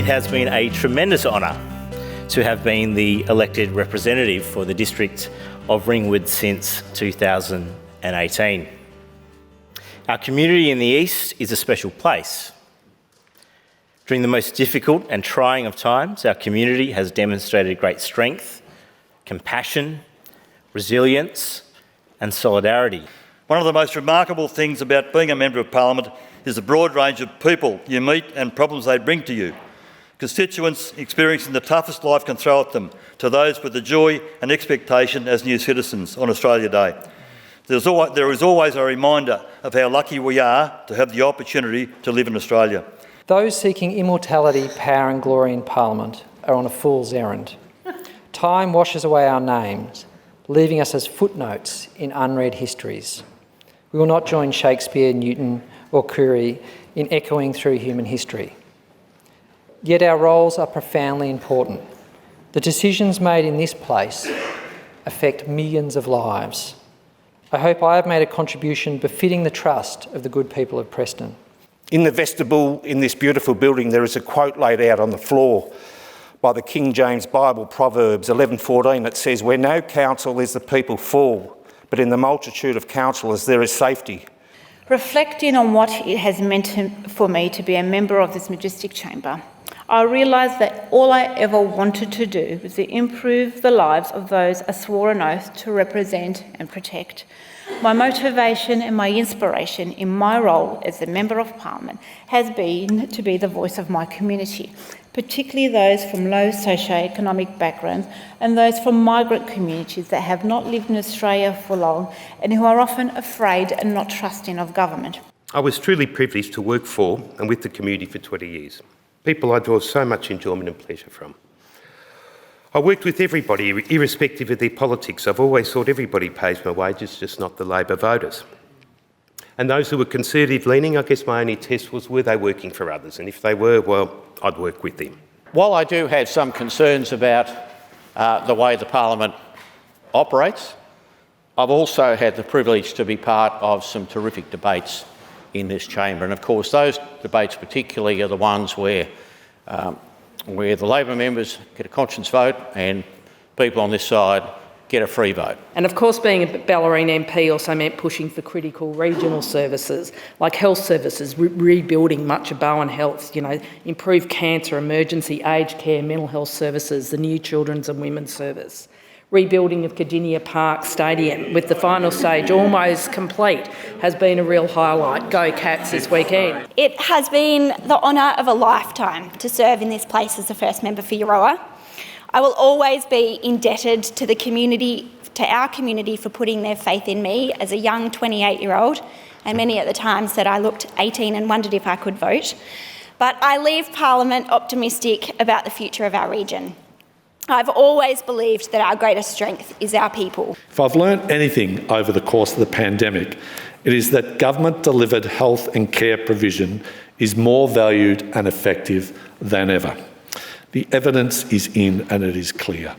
It has been a tremendous honour to have been the elected representative for the district of Ringwood since 2018. Our community in the east is a special place. During the most difficult and trying of times, our community has demonstrated great strength, compassion, resilience and solidarity. One of the most remarkable things about being a Member of Parliament is the broad range of people you meet and problems they bring to you. Constituents experiencing the toughest life can throw at them, to those with the joy and expectation as new citizens on Australia Day. There is always a reminder of how lucky we are to have the opportunity to live in Australia. Those seeking immortality, power and glory in Parliament are on a fool's errand. Time washes away our names, leaving us as footnotes in unread histories. We will not join Shakespeare, Newton or Curie in echoing through human history. Yet our roles are profoundly important. The decisions made in this place affect millions of lives. I hope I have made a contribution befitting the trust of the good people of Preston. In the vestibule in this beautiful building, there is a quote laid out on the floor by the King James Bible, Proverbs 11:14, that says, "Where no counsel is the people fall, but in the multitude of counsellors there is safety." Reflecting on what it has meant for me to be a member of this majestic chamber, I realised that all I ever wanted to do was to improve the lives of those I swore an oath to represent and protect. My motivation and my inspiration in my role as a Member of Parliament has been to be the voice of my community, particularly those from low socio-economic backgrounds and those from migrant communities that have not lived in Australia for long and who are often afraid and not trusting of government. I was truly privileged to work for and with the community for 20 years. People I draw so much enjoyment and pleasure from. I worked with everybody, irrespective of their politics. I've always thought everybody pays my wages, just not the Labor voters. And those who were conservative-leaning, I guess my only test was, were they working for others? And if they were, well, I'd work with them. While I do have some concerns about the way the Parliament operates, I've also had the privilege to be part of some terrific debates in this chamber. And of course, those debates particularly are the ones where the Labor members get a conscience vote and people on this side get a free vote. And of course, being a Bellarine MP also meant pushing for critical regional services like health services, rebuilding much of Bowen Health, improve cancer, emergency, aged care, mental health services, the new Children's and Women's Service. Rebuilding of Cardinia Park Stadium, with the final stage almost complete, has been a real highlight. Go Cats this weekend. It has been the honour of a lifetime to serve in this place as the first member for Euroa. I will always be indebted to the community, to our community, for putting their faith in me as a young 28-year-old, and many at the time said I looked 18 and wondered if I could vote. But I leave Parliament optimistic about the future of our region. I've always believed that our greatest strength is our people. If I've learnt anything over the course of the pandemic, it is that government-delivered health and care provision is more valued and effective than ever. The evidence is in and it is clear.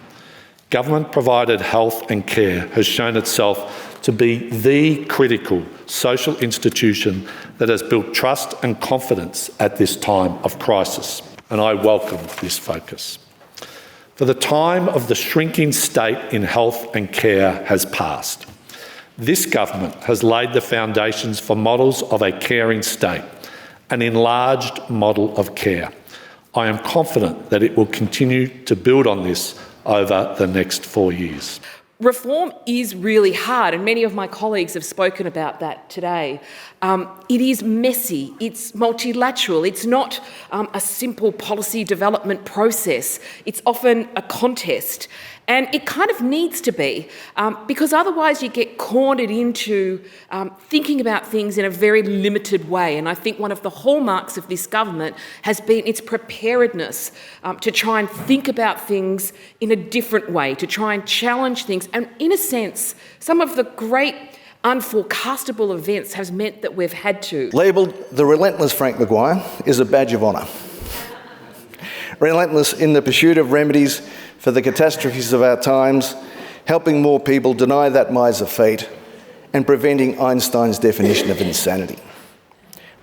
Government-provided health and care has shown itself to be the critical social institution that has built trust and confidence at this time of crisis, and I welcome this focus. For the time of the shrinking state in health and care has passed. This government has laid the foundations for models of a caring state, an enlarged model of care. I am confident that it will continue to build on this over the next 4 years. Reform is really hard, and many of my colleagues have spoken about that today. It is messy, it's multilateral, it's not a simple policy development process. It's often a contest, and it kind of needs to be, because otherwise you get cornered into thinking about things in a very limited way. And I think one of the hallmarks of this government has been its preparedness to try and think about things in a different way, to try and challenge things. And in a sense, some of the great unforecastable events has meant that we've had to. Labelled the relentless Frank Maguire is a badge of honour. Relentless in the pursuit of remedies for the catastrophes of our times, helping more people deny that miser fate, and preventing Einstein's definition of insanity.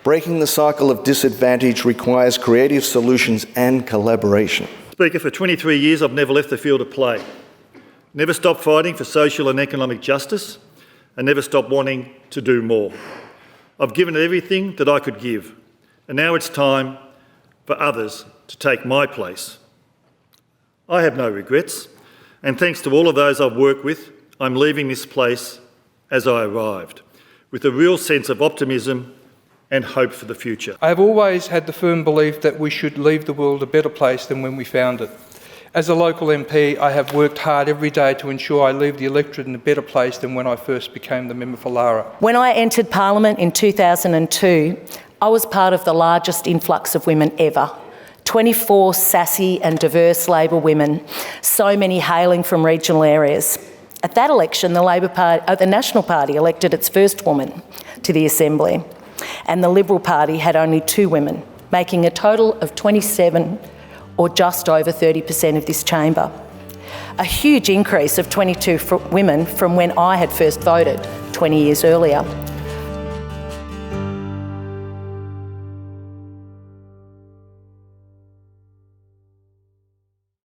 Breaking the cycle of disadvantage requires creative solutions and collaboration. Speaker, for 23 years I've never left the field of play. Never stopped fighting for social and economic justice, and never stopped wanting to do more. I've given everything that I could give, and now it's time for others to take my place. I have no regrets, and thanks to all of those I've worked with, I'm leaving this place as I arrived, with a real sense of optimism and hope for the future. I have always had the firm belief that we should leave the world a better place than when we found it. As a local MP, I have worked hard every day to ensure I leave the electorate in a better place than when I first became the member for Lara. When I entered Parliament in 2002, I was part of the largest influx of women ever. 24 sassy and diverse Labor women, so many hailing from regional areas. At that election, the National Party elected its first woman to the Assembly, and the Liberal Party had only 2 women, making a total of 27, or just over 30% of this chamber. A huge increase of 22 women from when I had first voted 20 years earlier.